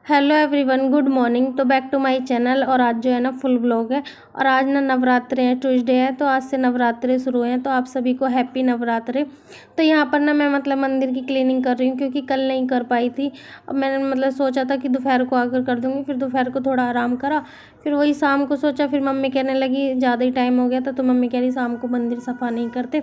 Hello everyone, good morning. तो back to my channel. और आज जो है ना फुल व्लॉग है। और आज ना नवरात्रे हैं, ट्यूसडे है, तो आज से नवरात्रे शुरू हैं। तो आप सभी को हैप्पी नवरात्रे। तो यहाँ पर ना मैं मंदिर की क्लीनिंग कर रही हूँ, क्योंकि कल नहीं कर पाई थी। अब मैंने सोचा था कि दोपहर को आकर कर दूँगी, फिर दोपहर को थोड़ा आराम करा, फिर वही शाम को सोचा। फिर मम्मी कहने लगी ज़्यादा ही टाइम हो गया था, तो मम्मी कह रही शाम को मंदिर सफ़ा नहीं करते,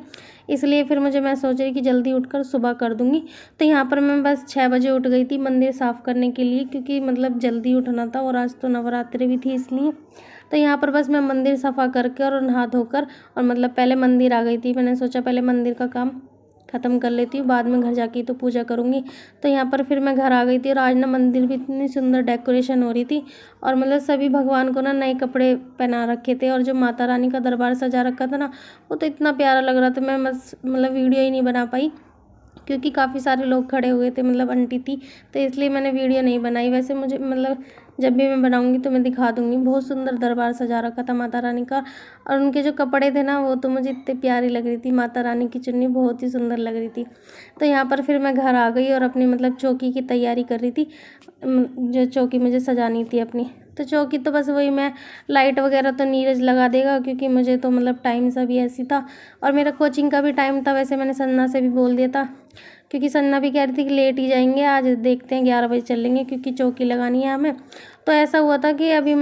इसलिए फिर मैं सोच रही कि जल्दी उठकर सुबह कर दूँगी। तो यहाँ पर मैं बस 6 बजे उठ गई थी मंदिर साफ़ करने के लिए, क्योंकि जल्दी उठना था और आज तो नवरात्रि भी थी इसलिए। तो यहाँ पर बस मैं मंदिर सफ़ा करके और नहा धोकर और पहले मंदिर आ गई थी। मैंने सोचा पहले मंदिर का काम ख़त्म कर लेती हूँ, बाद में घर जाके तो पूजा करूँगी। तो यहाँ पर फिर मैं घर आ गई थी और आज ना मंदिर भी इतनी सुंदर डेकोरेशन हो रही थी। और सभी भगवान को ना नए कपड़े पहना रखे थे, और जो माता रानी का दरबार सजा रखा था ना, वो तो इतना प्यारा लग रहा था। मैं बस वीडियो ही नहीं बना पाई, क्योंकि काफ़ी सारे लोग खड़े हुए थे, आंटी थी, तो इसलिए मैंने वीडियो नहीं बनाई। वैसे मुझे जब भी मैं बनाऊंगी तो मैं दिखा दूंगी। बहुत सुंदर दरबार सजा रखा था माता रानी का। और उनके जो कपड़े थे ना, वो तो मुझे इतने प्यारी लग रही थी। माता रानी की चुन्नी बहुत ही सुंदर लग रही थी। तो यहाँ पर फिर मैं घर आ गई और अपनी चौकी की तैयारी कर रही थी। जो चौकी मुझे सजानी थी अपनी, तो चौकी तो बस वही मैं लाइट वगैरह तो नीरज लगा देगा, क्योंकि मुझे तो टाइम सा भी ऐसी था और मेरा कोचिंग का भी टाइम था। वैसे मैंने सन्ना से भी बोल दिया था, क्योंकि सन्ना भी कह रही थी कि लेट ही जाएंगे आज, देखते हैं 11 बजे चलेंगे, क्योंकि चौकी लगानी है हमें। तो ऐसा हुआ था कि अभी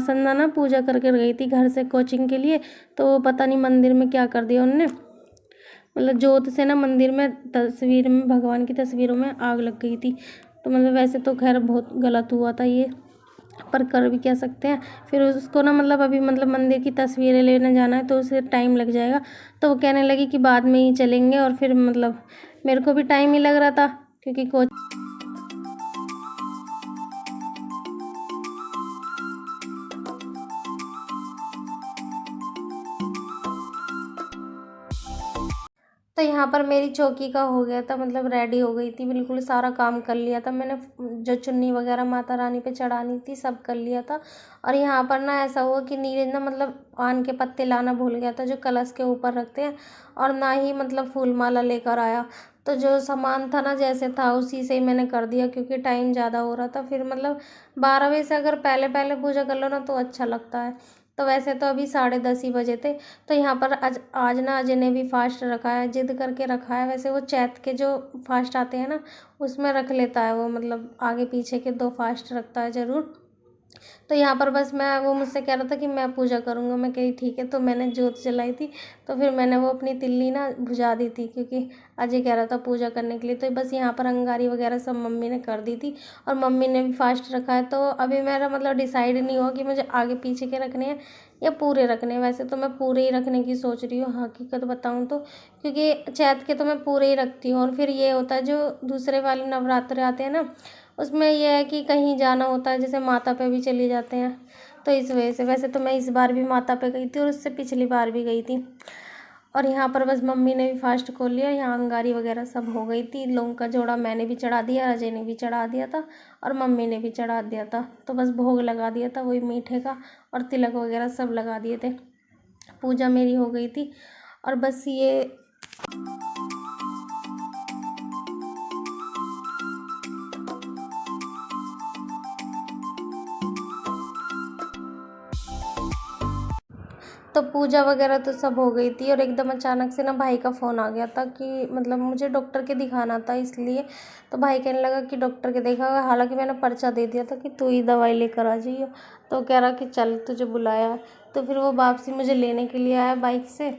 सन्ना ना पूजा करके गई थी घर से कोचिंग के लिए, तो पता नहीं मंदिर में क्या कर दिया उन्होंने। जोत से ना मंदिर में तस्वीर में, भगवान की तस्वीरों में आग लग गई थी। तो वैसे तो खैर बहुत गलत हुआ था ये, पर कर भी क्या सकते हैं। फिर उसको ना अभी मंदिर की तस्वीरें लेने जाना है, तो उसे टाइम लग जाएगा। तो वो कहने लगी कि बाद में ही चलेंगे, और फिर मेरे को भी टाइम ही लग रहा था, क्योंकि कोच। तो यहाँ पर मेरी चौकी का हो गया था, रेडी हो गई थी, बिल्कुल सारा काम कर लिया था मैंने। जो चुन्नी वगैरह माता रानी पे चढ़ानी थी सब कर लिया था। और यहाँ पर ना ऐसा हुआ कि नीरज ना पान के पत्ते लाना भूल गया था, जो कलश के ऊपर रखते हैं, और ना ही फूल माला लेकर आया। तो जो सामान था ना जैसे था उसी से ही मैंने कर दिया, क्योंकि टाइम ज़्यादा हो रहा था। फिर 12 बजे से अगर पहले पहले पूजा कर लो ना तो अच्छा लगता है। तो वैसे तो अभी 10:30 ही बजे थे। तो यहाँ पर आज ना अजय ने भी फास्ट रखा है, जिद करके रखा है। वैसे वो चैत के जो फास्ट आते हैं ना, उसमें रख लेता है वो, आगे पीछे के 2 फास्ट रखता है ज़रूर। तो यहाँ पर बस वो मुझसे कह रहा था कि मैं पूजा करूँगा। मैं कही ठीक है। तो मैंने जोत जलाई थी, तो फिर मैंने वो अपनी तिल्ली ना बुझा दी थी, क्योंकि अजय कह रहा था पूजा करने के लिए। तो बस यहाँ पर अंगारी वगैरह सब मम्मी ने कर दी थी, और मम्मी ने भी फास्ट रखा है। तो अभी मेरा डिसाइड नहीं हुआ कि मुझे आगे पीछे के रखने हैं या पूरे रखने हैं। वैसे तो मैं पूरे ही रखने की सोच रही हूँ, हकीकत बताऊँ तो, क्योंकि चैत के तो मैं पूरे ही रखती हूँ। और फिर ये होता है जो दूसरे वाले नवरात्रे आते हैं ना, उसमें यह है कि कहीं जाना होता है, जैसे माता पे भी चली जाते हैं, तो इस वजह से। वैसे तो मैं इस बार भी माता पे गई थी और उससे पिछली बार भी गई थी। और यहाँ पर बस मम्मी ने भी फास्ट खोल लिया। यहाँ अंगारी वगैरह सब हो गई थी। लौंग का जोड़ा मैंने भी चढ़ा दिया, अजय ने भी चढ़ा दिया था, और मम्मी ने भी चढ़ा दिया था। तो बस भोग लगा दिया था वही मीठे का, और तिलक वगैरह सब लगा दिए थे। पूजा मेरी हो गई थी। और बस ये तो पूजा वगैरह तो सब हो गई थी, और एकदम अचानक से ना भाई का फ़ोन आ गया था कि मुझे डॉक्टर के दिखाना था, इसलिए। तो भाई कहने लगा कि डॉक्टर के देखा हुआ, हालांकि मैंने पर्चा दे दिया था कि तू ही दवाई लेकर आ जाइए। तो कह रहा कि चल तुझे बुलाया है। तो फिर वो वापसी मुझे लेने के लिए आया बाइक से।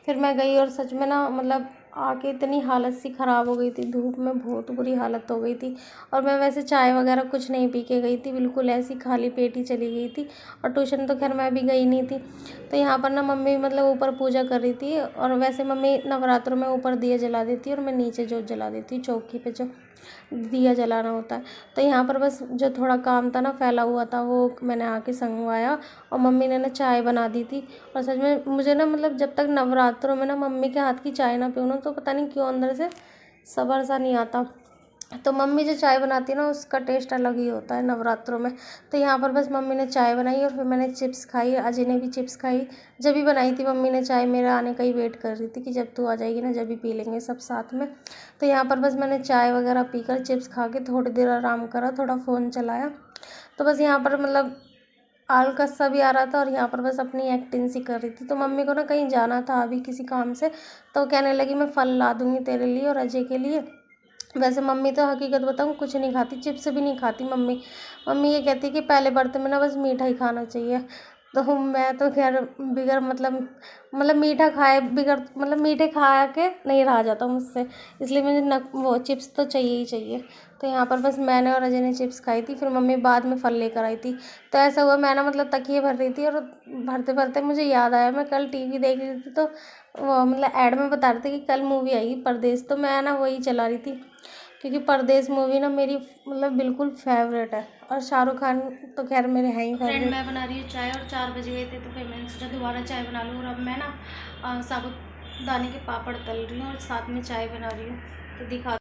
फिर मैं गई, और सच में ना आके इतनी हालत सी ख़राब हो गई थी, धूप में बहुत बुरी हालत हो गई थी। और मैं वैसे चाय वगैरह कुछ नहीं पी के गई थी, बिल्कुल ऐसी खाली पेट ही चली गई थी। और ट्यूशन तो खैर मैं भी गई नहीं थी। तो यहाँ पर ना मम्मी ऊपर पूजा कर रही थी, और वैसे मम्मी नवरात्रों में ऊपर दिया जला देती है, और मैं नीचे जोत जला देती हूँ, चौकी पे जो दिया जलाना होता है। तो यहाँ पर बस जो थोड़ा काम था ना फैला हुआ था, वो मैंने आके संगवाया, और मम्मी ने ना चाय बना दी थी। और सच में मुझे ना जब तक नवरात्रों में ना मम्मी के हाथ की चाय ना पीऊँ ना, तो पता नहीं क्यों अंदर से सब्र सा नहीं आता। तो मम्मी जो चाय बनाती है ना उसका टेस्ट अलग ही होता है नवरात्रों में। तो यहाँ पर बस मम्मी ने चाय बनाई और फिर मैंने चिप्स खाई, अजय ने भी चिप्स खाई। जब भी बनाई थी मम्मी ने चाय, मेरे आने का ही वेट कर रही थी कि जब तू आ जाएगी ना जब भी पी लेंगे सब साथ में। तो यहाँ पर बस मैंने चाय वगैरह पीकर चिप्स खा के थोड़ी देर आराम करा, थोड़ा फ़ोन चलाया। तो बस यहाँ पर मतलब आलकस सा भी आ रहा था और यहाँ पर बस अपनी एक्टिंग सी कर रही थी। तो मम्मी को ना कहीं जाना था अभी किसी काम से, तो कहने लगी मैं फल ला दूँगी तेरे लिए और अजय के लिए। वैसे मम्मी तो हकीकत बताऊँ कुछ नहीं खाती, चिप्स भी नहीं खाती मम्मी। मम्मी ये कहती कि पहले बर्तन में ना बस मीठा ही खाना चाहिए। तो मैं तो खैर बिगर मतलब मीठा खाए बिगर मतलब मीठे खा के नहीं रहा जाता मुझसे, इसलिए मुझे न वो चिप्स तो चाहिए ही चाहिए। तो यहाँ पर बस मैंने और अजय ने चिप्स खाई थी, फिर मम्मी बाद में फल लेकर आई थी। तो ऐसा हुआ मैं ना मतलब तकिए भर रही थी और भरते भरते मुझे याद आया मैं कल टीवी देख रही थी, तो वो मतलब ऐड में बता रहे थे कि कल मूवी आएगी परदेश, तो मैं ना वही चला रही थी क्योंकि परदेश मूवी ना मेरी मतलब बिल्कुल फेवरेट है। और शाहरुख खान तो खैर मेरे हैं ही फेवरेट। मैं बना रही हूँ चाय और 4 बज गए थे तो फिर मैंने सोचा दोबारा चाय बना लूँ। और अब मैं ना साबुत दाने के पापड़ तल रही हूँ और साथ में चाय बना रही हूँ, तो दिखा।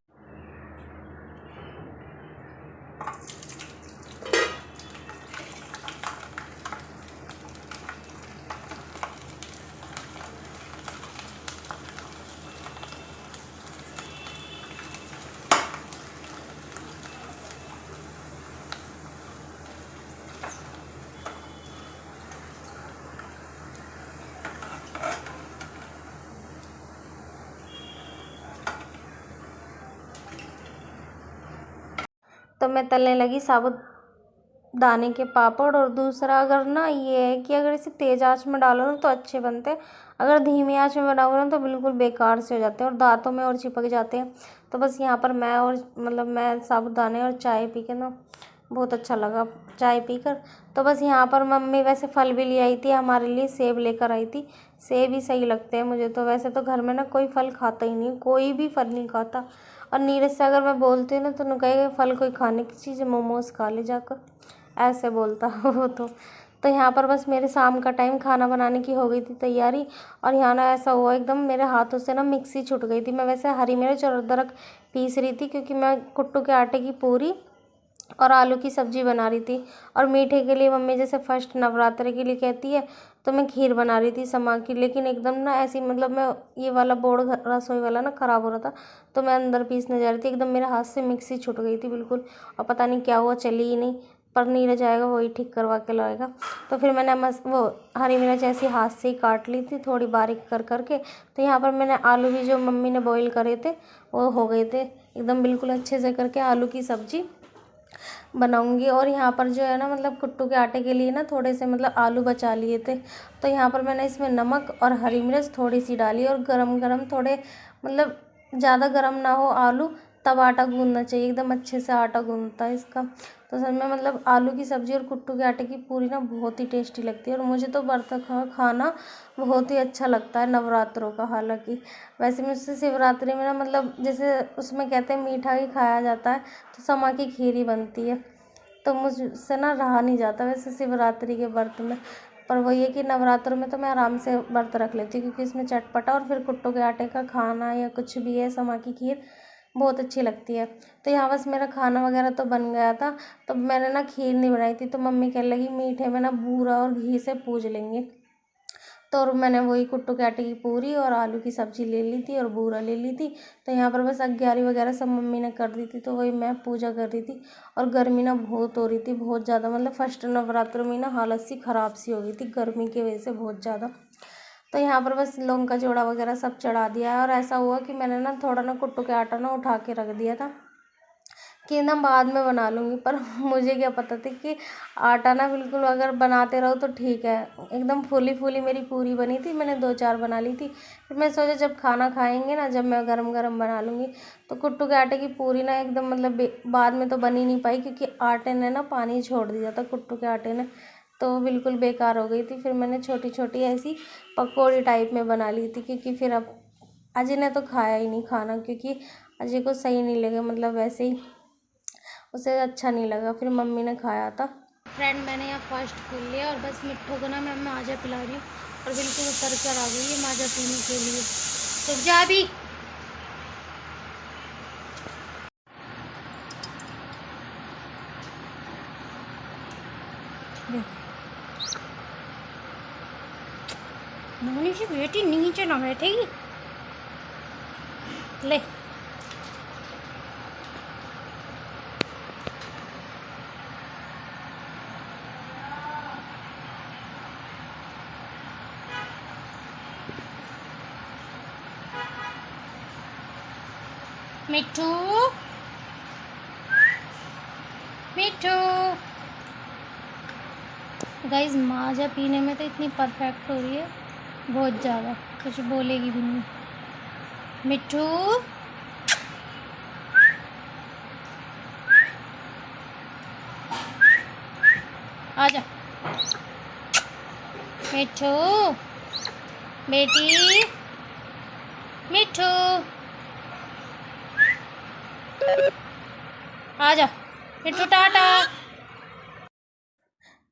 तो मैं तलने लगी साबुत दाने के पापड़। और दूसरा अगर ना ये है कि अगर इसे तेज़ आंच में डालो ना तो अच्छे बनते हैं, अगर धीमी आंच में बनाओगे ना तो बिल्कुल बेकार से हो जाते हैं और दांतों में और चिपक जाते हैं। तो बस यहाँ पर मैं साबुदाने और चाय पी के ना बहुत अच्छा लगा चाय पीकर। तो बस यहाँ पर मम्मी वैसे फल भी ले आई थी हमारे लिए, सेब लेकर आई थी। सेब ही सही लगते हैं मुझे तो, वैसे तो घर में ना कोई फल खाता ही नहीं, कोई भी फल नहीं खाता। और नीरज से अगर मैं बोलती हूँ ना तो कहेगा फल कोई खाने की चीज़ है, मोमोज खा ले जाकर, ऐसे बोलता वो तो यहाँ पर बस मेरे शाम का टाइम खाना बनाने की हो गई थी तैयारी। और यहाँ ना ऐसा हुआ एकदम मेरे हाथों से ना मिक्सी छूट गई थी। मैं वैसे हरी मिर्च और अदरक पीस रही थी क्योंकि मैं कुट्टू के आटे की पूरी और आलू की सब्ज़ी बना रही थी। और मीठे के लिए मम्मी जैसे फर्स्ट नवरात्रि के लिए कहती है तो मैं खीर बना रही थी समा की। लेकिन एकदम ना ऐसी मतलब मैं ये वाला बोर्ड रसोई वाला ना ख़राब हो रहा था, तो मैं अंदर पीसने जा रही थी, एकदम मेरे हाथ से मिक्सी छूट गई थी बिल्कुल। और पता नहीं क्या हुआ, चली ही नहीं। पर नीरज आएगा वही ठीक करवा के लाएगा। तो फिर मैंने वो हरी मिर्च ऐसी हाथ से ही काट ली थी थोड़ी बारीक कर करके। तो यहाँ पर मैंने आलू भी जो मम्मी ने बॉईल करे थे वो हो गए थे एकदम बिल्कुल अच्छे से करके आलू की सब्ज़ी बनाऊंगी। और यहाँ पर जो है ना मतलब कुट्टू के आटे के लिए ना थोड़े से मतलब आलू बचा लिए थे, तो यहाँ पर मैंने इसमें नमक और हरी मिर्च थोड़ी सी डाली और गरम गरम थोड़े मतलब ज़्यादा गरम ना हो आलू, तब आटा गूंदना चाहिए, एकदम अच्छे से आटा गूंदता है इसका। तो सच में मतलब आलू की सब्ज़ी और कुट्टू के आटे की पूरी ना बहुत ही टेस्टी लगती है। और मुझे तो बर्तन खाना बहुत ही अच्छा लगता है नवरात्रों का। हालांकि वैसे मुझसे शिवरात्रि में ना मतलब जैसे उसमें कहते हैं मीठा ही खाया जाता है, तो समा की खीर ही बनती है, तो मुझसे ना रहा नहीं जाता वैसे शिवरात्रि के व्रत में। पर वही है कि नवरात्रों में तो मैं आराम से व्रत रख लेती हूँ क्योंकि इसमें चटपटा और फिर कुट्टू के आटे का खाना या कुछ भी है, समा की खीर बहुत अच्छी लगती है। तो यहाँ बस मेरा खाना वगैरह तो बन गया था, तो मैंने ना खीर नहीं बनाई थी, तो मम्मी कहने लगी मीठे में ना बूरा और घी से पूज लेंगे। तो और मैंने वही कुट्टू के आटे की पूरी और आलू की सब्ज़ी ले ली थी और बूरा ले ली थी। तो यहाँ पर बस अग्यारी वगैरह सब मम्मी ने कर दी थी, तो वही मैं पूजा कर रही थी। और गर्मी ना बहुत हो रही थी, बहुत ज़्यादा, मतलब फर्स्ट नवरात्र में ना हालत सी ख़राब सी हो गई थी गर्मी की वजह से बहुत ज़्यादा। तो यहाँ पर बस लौंग का जोड़ा वगैरह सब चढ़ा दिया है। और ऐसा हुआ कि मैंने ना थोड़ा ना कुट्टू के आटा ना उठा के रख दिया था कि ना बाद में बना लूँगी, पर मुझे क्या पता थी कि आटा ना बिल्कुल अगर बनाते रहो तो ठीक है। एकदम फूली फूली मेरी पूरी बनी थी, मैंने 2-4 बना ली थी। फिर मैं सोचा जब खाना खाएंगे ना, जब मैं गरम गरम बना लूँगी। तो कुट्टू के आटे की पूरी ना एकदम मतलब बाद में तो बन ही नहीं पाई क्योंकि आटे ने ना पानी छोड़ दिया था कुट्टू के आटे ने, तो बिल्कुल बेकार हो गई थी। फिर मैंने छोटी छोटी ऐसी पकौड़ी टाइप में बना ली थी क्योंकि फिर अब अजय ने तो खाया ही नहीं खाना, क्योंकि अजय को सही नहीं लगा, मतलब वैसे ही उसे अच्छा नहीं लगा। फिर मम्मी ने खाया था। फ्रेंड मैंने यहाँ फास्ट खोल लिया और बस मिट्ठू को ना मैं माजा पिला रही हूँ और बिल्कुल उतर कर आ गई है माजा पीने के लिए। तो जा भी बेटी नीचे ना बैठेगी। ले मिट्ठू मिट्ठू। गाइस माजा पीने में तो इतनी परफेक्ट हो रही है, बहुत ज़्यादा, कुछ बोलेगी भी नहीं। मिट्ठू आजा। मिट्ठू बेटी, मिट्ठू आजा। मिट्ठू टाटा।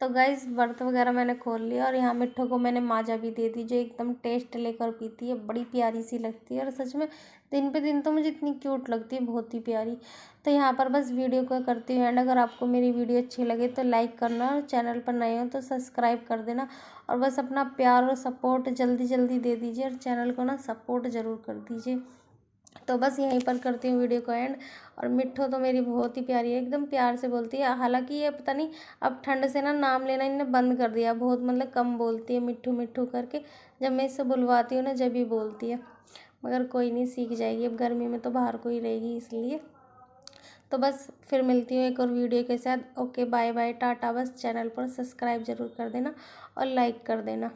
तो गाइस बर्तन वगैरह मैंने खोल लिया और यहाँ मिट्ठू को मैंने माजा भी दे दी, जो एकदम टेस्ट लेकर पीती है, बड़ी प्यारी सी लगती है और सच में दिन पे दिन तो मुझे इतनी क्यूट लगती है, बहुत ही प्यारी। तो यहाँ पर बस वीडियो को करती हूँ एंड। अगर आपको मेरी वीडियो अच्छी लगे तो लाइक करना और चैनल पर नए हो तो सब्सक्राइब कर देना और बस अपना प्यार और सपोर्ट जल्दी जल्दी दे दीजिए और चैनल को ना सपोर्ट ज़रूर कर दीजिए। तो बस यहीं पर करती हूँ वीडियो को एंड। और मिट्ठू तो मेरी बहुत ही प्यारी है, एकदम प्यार से बोलती है। हालांकि ये पता नहीं अब ठंड से ना नाम लेना इन्हें बंद कर दिया, बहुत मतलब कम बोलती है मिट्ठू मिट्ठू करके। जब मैं इससे बुलवाती हूँ ना जब ही बोलती है, मगर कोई नहीं, सीख जाएगी। अब गर्मी में तो बाहर को ही रहेगी इसलिए। तो बस फिर मिलती हूँ एक और वीडियो के साथ। Okay bye bye tata. बस चैनल पर सब्सक्राइब ज़रूर कर देना और लाइक कर देना।